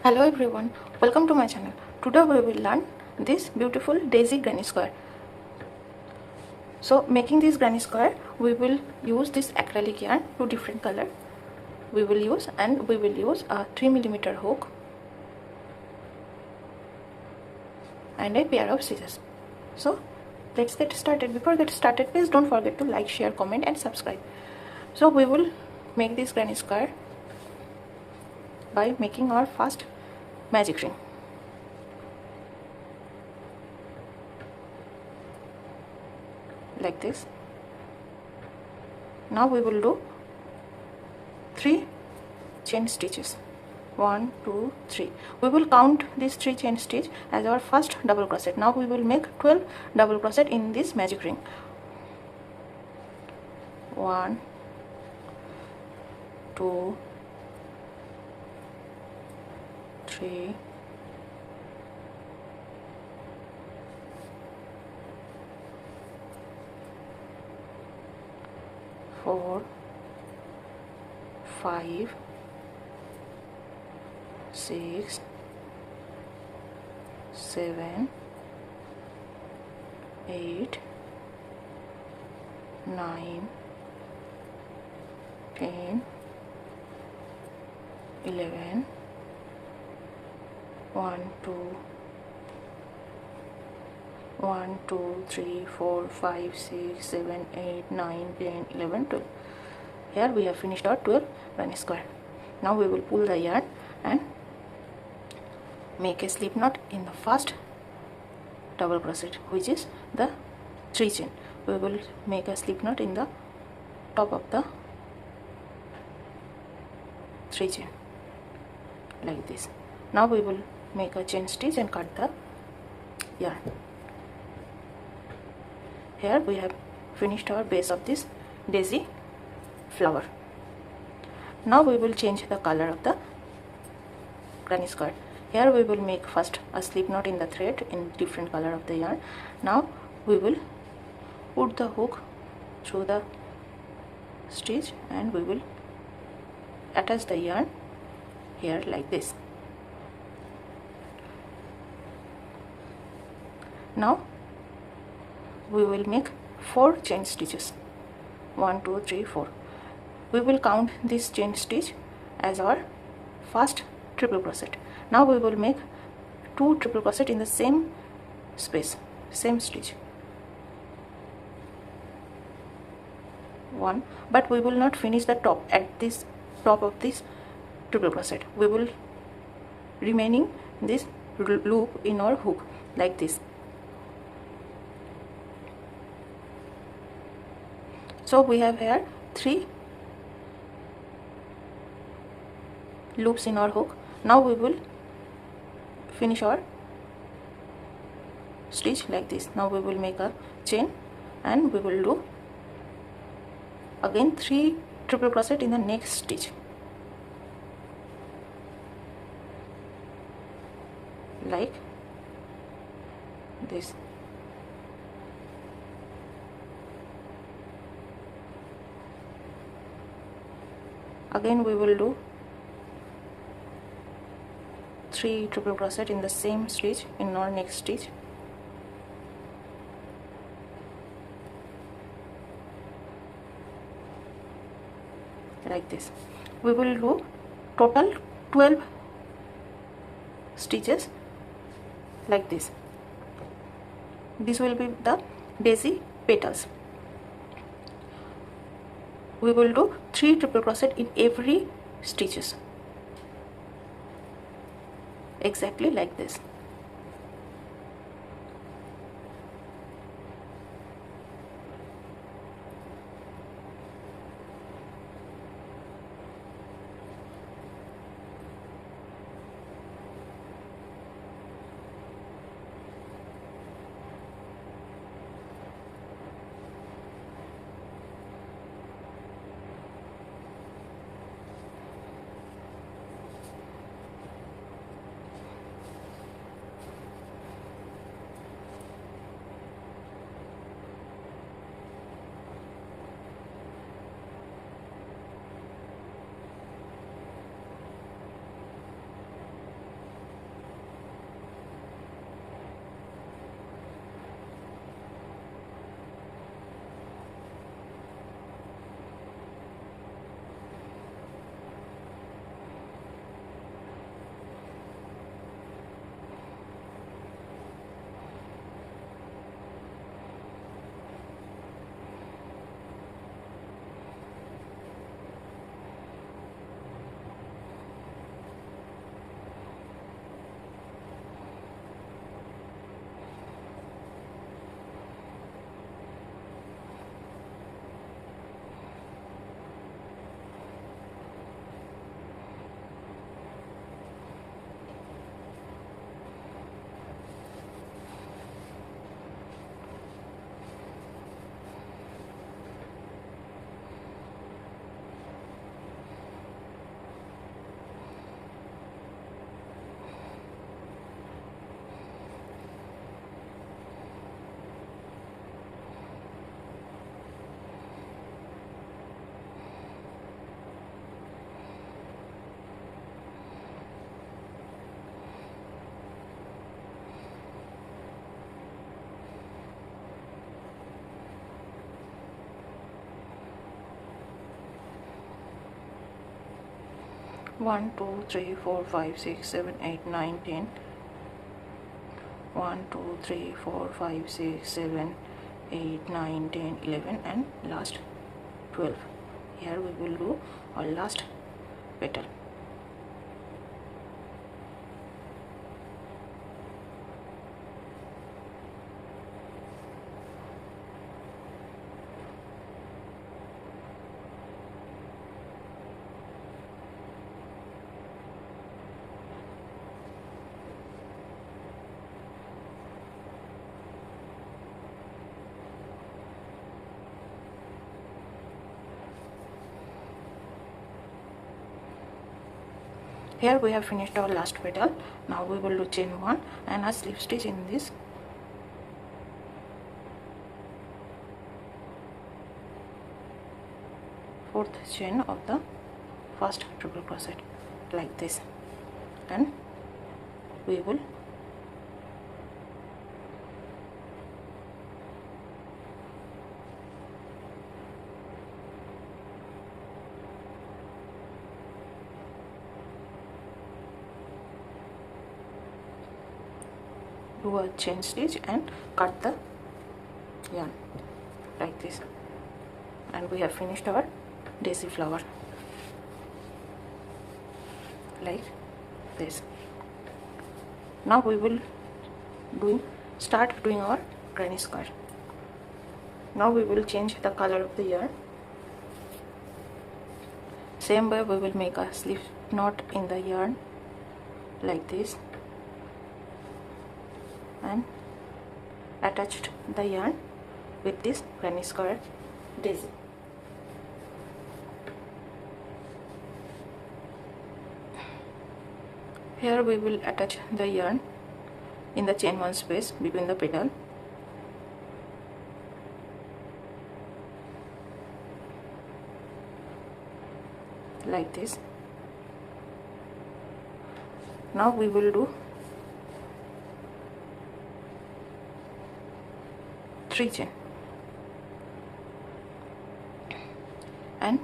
Hello everyone, welcome to my channel. Today we will learn this beautiful daisy granny square. So making this granny square, we will use this acrylic yarn, two different color. We will use a 3mm hook and a pair of scissors. So let's get started. Before get started, please don't forget to like, share, comment and subscribe. So we will make this granny square by making our first magic ring. Like this. Now we will do 3 chain stitches. 1 2 3. We will count these 3 chain stitch as our first double crochet. Now we will make 12 double crochet in this magic ring. 1 2 3 4 5 6 7 8 9 10 11 1 2 3 4 5 6 7 8 9 10 11 12. Here we have finished our 12 granny square. Now we will pull the yarn and make a slip knot in the first double crochet, which is the 3 chain. We will make a slip knot in the top of the 3 chain like this. Now we will make a chain stitch and cut the yarn. Here we have finished our base of this daisy flower. Now we will change the color of the granny square. Here we will make first a slip knot in the thread in different color of the yarn. Now we will put the hook through the stitch and we will attach the yarn here like this. Now we will make 4 chain stitches. 1 2 3 4. We will count this chain stitch as our first triple crochet. Now we will make 2 triple crochet in the same space, same stitch. 1, but we will not finish the top at this top of this triple crochet. We will remaining this loop in our hook like this. So we have here 3 loops in our hook. Now we will finish our stitch like this. Now we will make a chain and we will do again 3 triple crochet in the next stitch like this. Again we will do 3 triple crochet in the same stitch in our next stitch. Like this. We will do total 12 stitches like this. This will be the daisy petals. We will do 3 triple crochet in every stitches, exactly like this. 1 2 3 4 5 6 7 8 9 10. 1 2 3 4 5 6 7 8 9 10 11 and last 12. Here we will do our last petal. Here we have finished our last petal. Now we will do chain 1 and a slip stitch in this fourth chain of the first triple crochet like this, and we will do a chain stitch and cut the yarn like this, and we have finished our daisy flower like this. Now we will start doing our granny square. Now we will change the color of the yarn. Same way we will make a slip knot in the yarn like this and attached the yarn with this granny square daisy. Here we will attach the yarn in the chain 1 space between the petal. Like this. Now we will do 3 chain and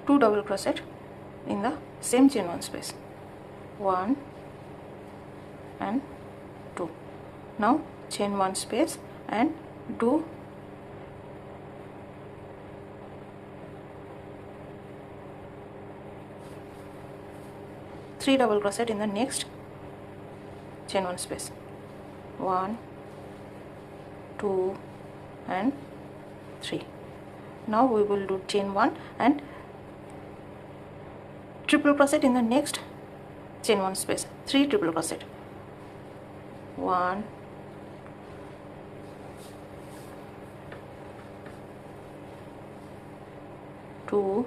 2 double crochet in the same chain 1 space, 1 and 2. Now chain 1 space and do 3 double crochet in the next chain 1 space, 1 2 and 3. Now we will do chain 1 and triple crochet in the next chain 1 space, 3 triple crochet, 1 2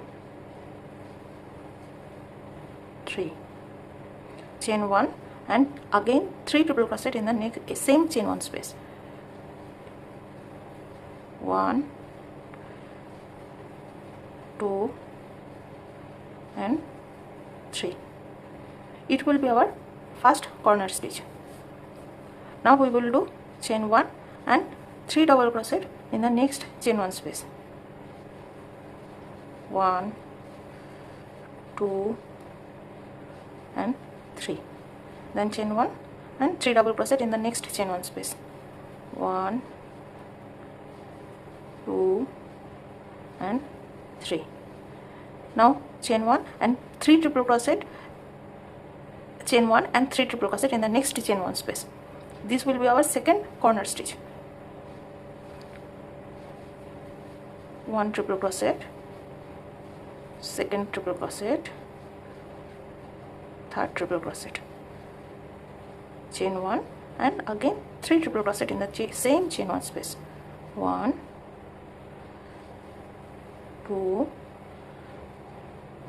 3, chain 1 and again 3 triple crochet in the next same chain 1 space, 1 2 and 3. It will be our first corner stitch. Now we will do chain 1 and 3 double crochet in the next chain 1 space, 1 2 and 3. Then chain 1 and 3 double crochet in the next chain 1 space, 1 2 and 3. Now chain 1 and 3 triple crochet, chain 1 and 3 triple crochet in the next chain 1 space. This will be our second corner stitch. 1 triple crochet, second triple crochet, third triple crochet, chain 1 and again 3 triple crochet in the same chain 1 space, 1 2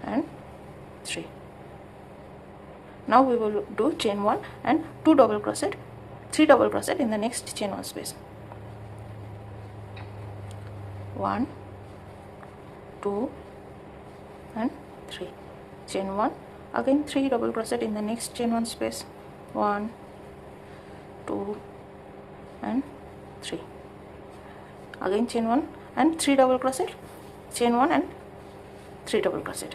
and 3. Now we will do chain 1 and 2 double crochet, 3 double crochet in the next chain 1 space, 1 2 and 3, chain 1, again 3 double crochet in the next chain 1 space, 1 2 and 3, again chain 1 and 3 double crochet, chain 1 and 3 double crochet.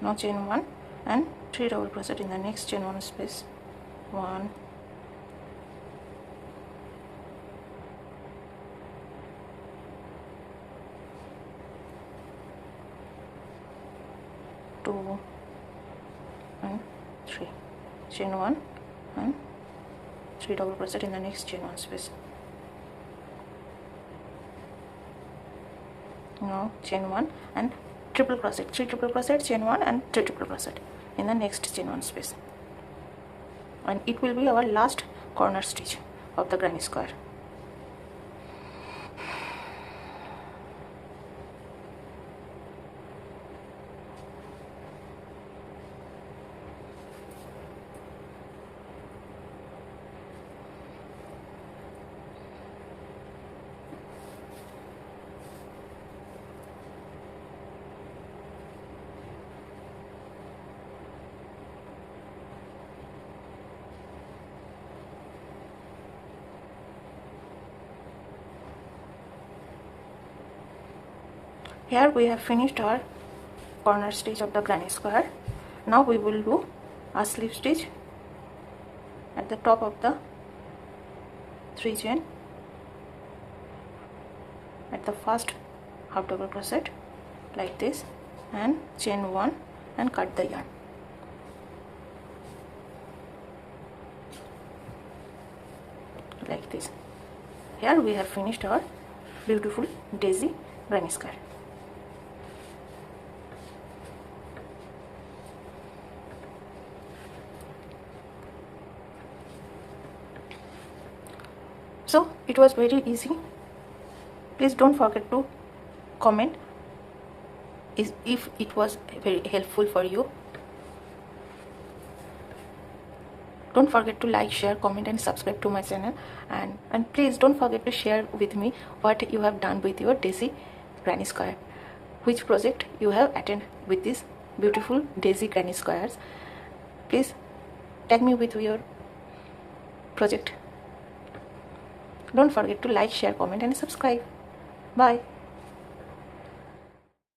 Now chain 1 and 3 double crochet in the next chain 1 space. 1, 2 and 3. Chain 1 and 3 double crochet in the next chain 1 space. Now chain 1 and triple crochet, 3 triple crochet, chain 1 and 3 triple crochet in the next chain 1 space, and it will be our last corner stitch of the granny square. Here we have finished our corner stitch of the granny square. Now we will do a slip stitch at the top of the 3 chain at the first half double crochet like this, and chain 1 and cut the yarn. Like this. Here we have finished our beautiful daisy granny square. So it was very easy. Please don't forget to comment if it was very helpful for you. Don't forget to like, share, comment and subscribe to my channel, and please don't forget to share with me what you have done with your daisy granny square, which project you have attended with this beautiful daisy granny squares. Please tag me with your project. Don't forget to like, share, comment and subscribe. Bye.